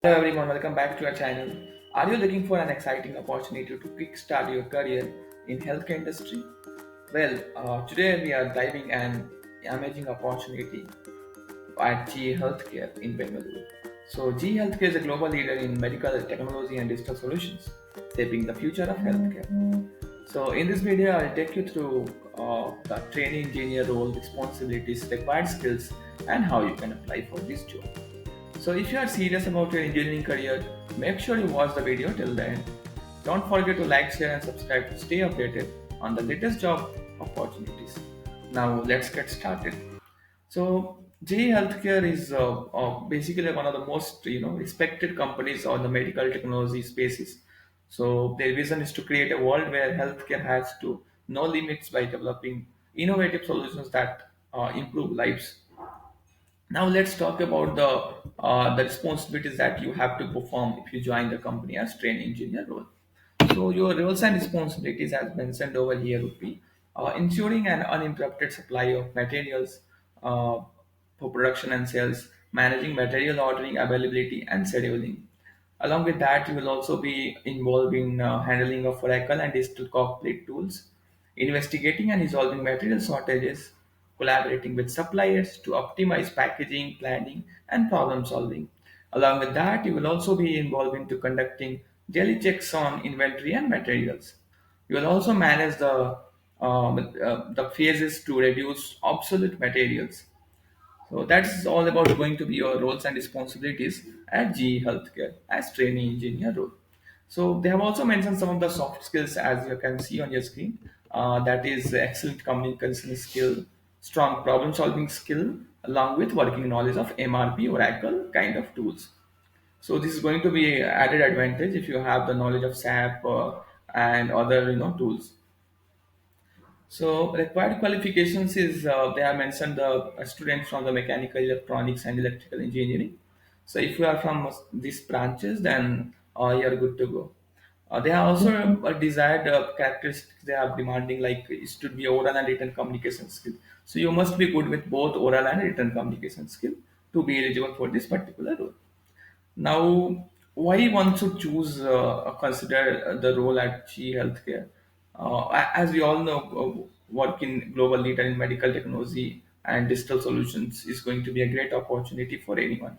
Hello everyone, welcome back to our channel. Are you looking for an exciting opportunity to kickstart your career in healthcare industry? Today we are diving an amazing opportunity at GE Healthcare in Bengaluru. So GE Healthcare is a global leader in medical technology and digital solutions, shaping the future of healthcare. So in this video, I'll take you through the trainee engineer role, responsibilities, required skills, and how you can apply for this job. So if you are serious about your engineering career, make sure you watch the video till the end. Don't forget to like, share and subscribe to stay updated on the latest job opportunities. Now let's get started. So GE Healthcare is basically one of the most respected companies on the medical technology spaces. So their vision is to create a world where healthcare has to no limits by developing innovative solutions that improve lives. Now let's talk about the responsibilities that you have to perform if you join the company as trainee engineer role. So your roles and responsibilities, as mentioned over here, would be ensuring an uninterrupted supply of materials uh, for production and sales, managing material ordering, availability, and scheduling. Along with that, you will also be involved in handling of Oracle and digital cockpit tools, investigating and resolving material shortages, collaborating with suppliers to optimize packaging, planning, and problem solving. Along with that, you will also be involved into conducting daily checks on inventory and materials. You will also manage the phases to reduce obsolete materials. So that's all about going to be your roles and responsibilities at GE Healthcare as trainee engineer role. So they have also mentioned some of the soft skills as you can see on your screen. That is excellent communication skill, strong problem solving skill, along with working knowledge of MRP, Oracle kind of tools. So this is going to be added advantage if you have the knowledge of SAP and other tools. So required qualifications is they have mentioned the students from the mechanical, electronics, and electrical engineering. So if you are from these branches, then you are good to go. They have also a desired characteristics they are demanding, like it should be oral and written communication skill. So you must be good with both oral and written communication skill to be eligible for this particular role. Now, why one should choose consider the role at GE Healthcare? As we all know, work in global leader in medical technology and digital solutions is going to be a great opportunity for anyone.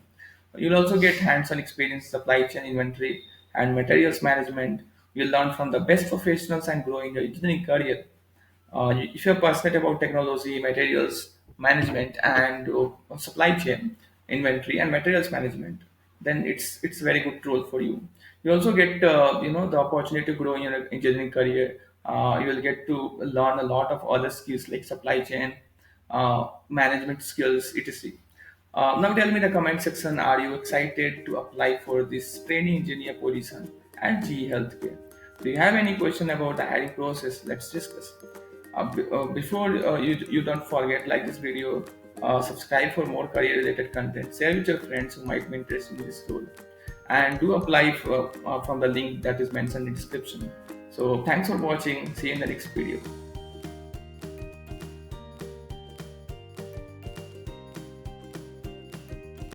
You'll also get hands-on experience, supply chain inventory, and materials management. You'll learn from the best professionals and grow in your engineering career. If you're passionate about technology, materials management, and supply chain, inventory, and materials management, then it's a very good role for you. You also get the opportunity to grow in your engineering career. You will get to learn a lot of other skills like supply chain, management skills, etc. Now tell me in the comment section, are you excited to apply for this training engineer position at GE Healthcare? Do you have any question about the hiring process? Let's discuss. Before you don't forget like this video, subscribe for more career related content, share with your friends who might be interested in this role, and do apply from the link that is mentioned in the description. So thanks for watching, see you in the next video.